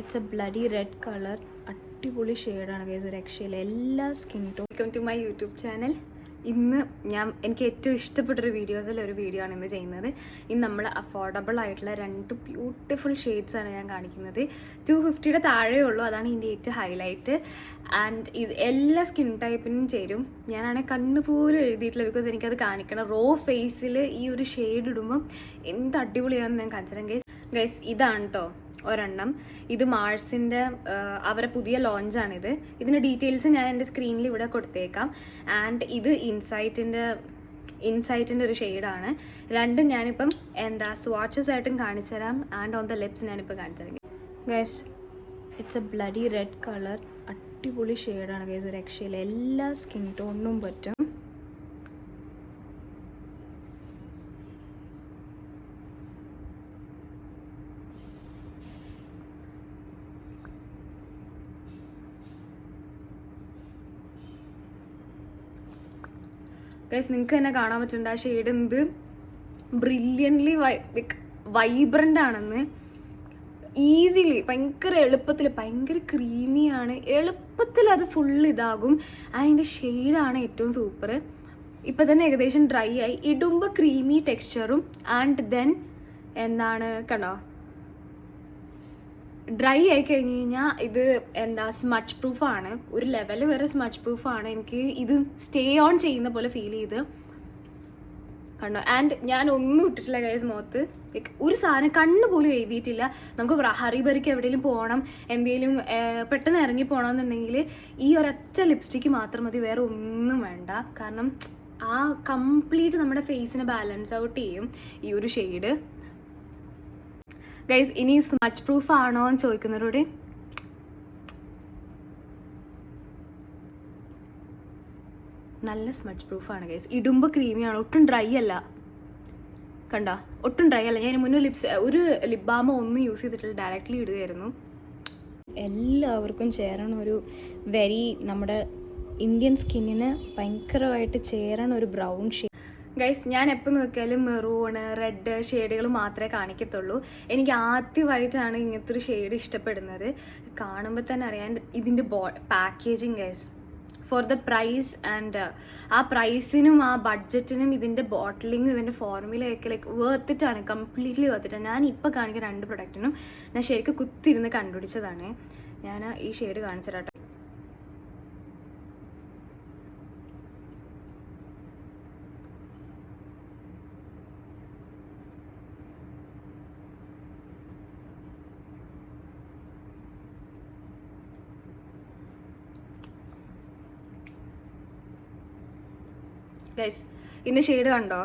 It's a bloody red colour. അടിപൊളി ഷെയ്ഡാണ് guys, ഒരു രക്ഷയില്ല. എല്ലാ skin tone. Welcome to my YouTube channel. ഇന്ന് എനിക്ക് ഏറ്റവും ഇഷ്ടപ്പെട്ടൊരു ഒരു വീഡിയോ ആണ് ഇന്ന് ചെയ്യുന്നത്. ഇന്ന് നമ്മൾ അഫോർഡബിൾ ആയിട്ടുള്ള 2 ബ്യൂട്ടിഫുൾ ഷെയ്ഡ്സാണ് ഞാൻ കാണിക്കുന്നത്. 250 താഴെ ഉള്ളൂ, അതാണ് ഇതിൻ്റെ ഏറ്റവും ഹൈലൈറ്റ്. ആൻഡ് ഇത് എല്ലാ സ്കിൻ ടൈപ്പിനും ചേരും. ഞാനാണെങ്കിൽ കണ്ണ് പോലും എഴുതിയിട്ടില്ല, ബിക്കോസ് എനിക്കത് കാണിക്കണം. റോ ഫേസിൽ ഈ ഒരു ഷെയ്ഡ് ഇടുമ്പോൾ എന്ത് അടിപൊളിയാണെന്ന് ഞാൻ കാണിച്ചു തരാം ഗൈസ്. ഇതാണ് കേട്ടോ ഒരെണ്ണം. ഇത് മാഴ്സിൻ്റെ അവരെ പുതിയ ലോഞ്ചാണിത്. ഇതിൻ്റെ ഡീറ്റെയിൽസ് ഞാൻ എൻ്റെ സ്ക്രീനിൽ ഇവിടെ കൊടുത്തേക്കാം. ആൻഡ് ഇത് ഇൻസൈറ്റിൻ്റെ ഒരു ഷെയ്ഡാണ്. രണ്ടും ഞാനിപ്പം സ്വാച്ചസ് ആയിട്ടും കാണിച്ചു തരാം. ആൻഡ് ഓൺ ദ ലിപ്സ് ഞാനിപ്പോൾ കാണിച്ചു തരാം guys. It's a bloody red colour. അടിപൊളി ഷെയ്ഡാണ് ഗൈസ്, ഒരു രക്ഷയില്ല. എല്ലാ സ്കിൻ ടോണിനും പറ്റും. ഗൈസ് നിങ്ങൾക്ക് തന്നെ കാണാൻ പറ്റുന്നുണ്ട് ആ ഷെയ്ഡ് എന്ത് ബ്രില്യൻ്റ്ലി വൈബ്രൻ്റ് ആണെന്ന്. ഈസിലി ഭയങ്കര എളുപ്പത്തിൽ, ഭയങ്കര ക്രീമിയാണ്, എളുപ്പത്തിൽ അത് ഫുൾ ഇതാകും. അതിൻ്റെ ഷെയ്ഡാണ് ഏറ്റവും സൂപ്പർ. ഇപ്പം തന്നെ ഏകദേശം ഡ്രൈ ആയി. ഇടുമ്പോൾ ക്രീമി ടെക്സ്ചറും ആൻഡ് ദെൻ കണ്ടോ ഡ്രൈ ആയി കഴിഞ്ഞ് കഴിഞ്ഞാൽ ഇത് സ്മച്ച് പ്രൂഫാണ്. ഒരു ലെവൽ വരെ സ്മച്ച് പ്രൂഫാണ്. എനിക്ക് ഇത് സ്റ്റേ ഓൺ ചെയ്യുന്ന പോലെ ഫീൽ ചെയ്ത് കണ്ടോ. ആൻഡ് ഞാൻ ഒന്നും ഇട്ടിട്ടില്ല ഗൈസ് മുഖത്ത്. ഒരു സാധനം കണ്ണ് പോലും എഴുതിയിട്ടില്ല. നമുക്ക് ഹറിബറിക്ക് എവിടെയെങ്കിലും പോകണം, എന്തെങ്കിലും പെട്ടെന്ന് ഇറങ്ങി പോകണമെന്നുണ്ടെങ്കിൽ ഈ ഒരൊറ്റ ലിപ്സ്റ്റിക്ക് മാത്രം മതി, വേറെ ഒന്നും വേണ്ട. കാരണം ആ കംപ്ലീറ്റ് നമ്മുടെ ഫേസിനെ ബാലൻസ് ഔട്ട് ചെയ്യും ഈ ഒരു ഷെയ്ഡ് ഗൈസ്. ഇനി സ്മച്ച് പ്രൂഫ് ആണോ എന്ന് ചോദിക്കുന്നവരോട് നല്ല സ്മച്ച് പ്രൂഫാണ് ഗൈസ്. ഇടുമ്പോൾ ക്രീമിയാണ്, ഒട്ടും ഡ്രൈ അല്ല. കണ്ടോ, ഒട്ടും ഡ്രൈ അല്ല. ഞാൻ മുന്നേ ഒരു ലിപ് ബാമോ ഒന്നും യൂസ് ചെയ്തിട്ടില്ല, ഡയറക്റ്റ്ലി ഇടുകയായിരുന്നു. എല്ലാവർക്കും ചേരണ ഒരു നമ്മുടെ ഇന്ത്യൻ സ്കിന്നിന് ഭയങ്കരമായിട്ട് ചേരണ ഒരു ബ്രൗൺ ഷെയ്ഡ് ഗൈസ്. ഞാൻ എപ്പോൾ നോക്കിയാലും മെറൂണ്, റെഡ് ഷെയ്ഡുകൾ മാത്രമേ കാണിക്കത്തുള്ളൂ. എനിക്ക് ആദ്യമായിട്ടാണ് ഇങ്ങനത്തെ ഒരു ഷെയ്ഡ് ഇഷ്ടപ്പെടുന്നത്. കാണുമ്പോൾ തന്നെ അറിയാൻ ഇതിൻ്റെ packaging guys, for the price and ആ പ്രൈസിനും ആ ബഡ്ജറ്റിനും ഇതിൻ്റെ ബോട്ടിലിങ്ങും ഇതിൻ്റെ ഫോർമുലയൊക്കെ വേർത്തിട്ടാണ്, കംപ്ലീറ്റ്ലി വേർത്തിട്ടാണ്. ഞാൻ ഇപ്പോൾ കാണിക്കുന്ന 2 പ്രൊഡക്റ്റിനും ഞാൻ ശരിക്കും കുത്തിരുന്ന് കണ്ടുപിടിച്ചതാണ്. ഞാൻ ഈ ഷെയ്ഡ് കാണിച്ചു തരാം. ഗൈസ് ഇതിൻ്റെ ഷെയ്ഡ് കണ്ടോ.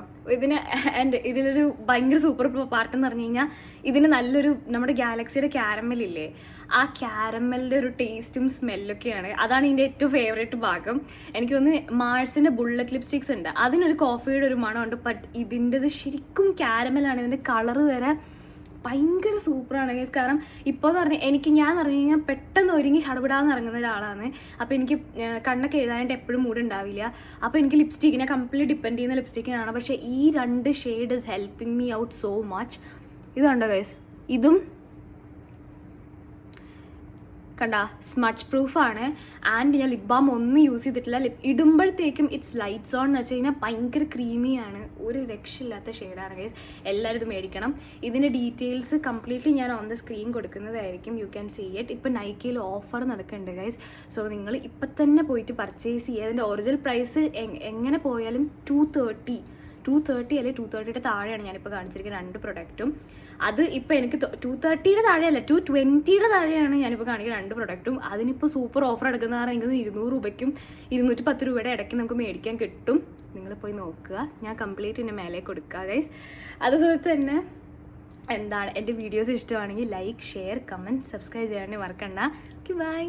ഇതിനൊരു ഭയങ്കര സൂപ്പർ പാർട്ട് എന്ന് പറഞ്ഞു കഴിഞ്ഞാൽ ഇതിന് നല്ലൊരു നമ്മുടെ ഗാലക്സിയുടെ ക്യാരമലില്ലേ, ആ ക്യാരമലിൻ്റെ ഒരു ടേസ്റ്റും സ്മെല്ലൊക്കെയാണ്. അതാണ് ഇതിൻ്റെ ഏറ്റവും ഫേവറേറ്റ് ഭാഗം. എനിക്ക് തോന്നുന്നു മാഴ്സിൻ്റെ ബുള്ളറ്റ് ലിപ്സ്റ്റിക്സ് ഉണ്ട്, അതിനൊരു കോഫിയുടെ ഒരു മണമുണ്ട്. ബട്ട് ഇതിൻ്റെത് ശരിക്കും ക്യാരമലാണ്. ഇതിൻ്റെ കളറ് വരെ ഭയങ്കര സൂപ്പറാണ് ഗൈസ്. കാരണം ഇപ്പോൾ എന്ന് പറഞ്ഞാൽ ഞാൻ പറഞ്ഞു കഴിഞ്ഞാൽ പെട്ടെന്ന് ഒരുങ്ങി ചടപെടാന്ന് ഇറങ്ങുന്ന ഒരാളാണ്. അപ്പോൾ എനിക്ക് കണ്ണൊക്കെ എഴുതാനായിട്ട് എപ്പോഴും മൂഡ് ഉണ്ടാവില്ല. അപ്പോൾ എനിക്ക് ലിപ്സ്റ്റിക്കിനെ കംപ്ലീറ്റ് ഡിപ്പെൻഡ് ചെയ്യുന്ന ലിപ്സ്റ്റിക്കിനാണ്. പക്ഷേ ഈ 2 shade is helping me out so much. ഇതുണ്ടോ ഗൈസ്, ഇതും കണ്ട സ്മച്ച് പ്രൂഫാണ്. ആൻഡ് ഞാൻ ലിപ് ബാം ഒന്നും യൂസ് ചെയ്തിട്ടില്ല. ഇടുമ്പോഴത്തേക്കും ഇറ്റ്സ് ലൈറ്റ്സ് ഓൺ എന്ന് വെച്ച് കഴിഞ്ഞാൽ ഭയങ്കര ക്രീമിയാണ്, ഒരു രക്ഷയില്ലാത്ത ഷെയ്ഡാണ് ഗൈസ്. എല്ലാവരും ഇത് മേടിക്കണം. ഇതിൻ്റെ ഡീറ്റെയിൽസ് കംപ്ലീറ്റ്ലി ഞാൻ ഓൺ ദ സ്ക്രീൻ കൊടുക്കുന്നതായിരിക്കും. You can see it. ഇപ്പം നൈക്കിയിൽ ഓഫർ നടക്കുന്നുണ്ട് ഗൈസ്. സോ നിങ്ങൾ ഇപ്പം തന്നെ പോയിട്ട് പർച്ചേസ് ചെയ്യുക. അതിൻ്റെ ഒറിജിനൽ പ്രൈസ് എങ്ങനെ പോയാലും 230 അല്ലെങ്കിൽ 230 താഴെയാണ് ഞാനിപ്പോൾ കാണിച്ചിരിക്കുന്ന 2 പ്രൊഡക്റ്റും. അത് ഇപ്പോൾ എനിക്ക് 230 താഴെയല്ല, 220 താഴെയാണ് ഞാനിപ്പോൾ കാണിക്കുന്ന 2 പ്രൊഡക്റ്റും. അതിനിപ്പോൾ സൂപ്പർ ഓഫർ എടുക്കുന്ന കാരണം എനിക്ക് 200 രൂപയ്ക്കും 210 രൂപയുടെ ഇടയ്ക്ക് നമുക്ക് മേടിക്കാൻ കിട്ടും. നിങ്ങൾ പോയി നോക്കുക. ഞാൻ കംപ്ലീറ്റ് എൻ്റെ മേലെ കൊടുക്കുക ഗൈസ്. അതുപോലെ തന്നെ എൻ്റെ വീഡിയോസ് ഇഷ്ടമാണെങ്കിൽ ലൈക്ക്, ഷെയർ, കമൻറ്റ്, സബ്സ്ക്രൈബ് ചെയ്യാൻ മറക്കണ്ട. Okay, by.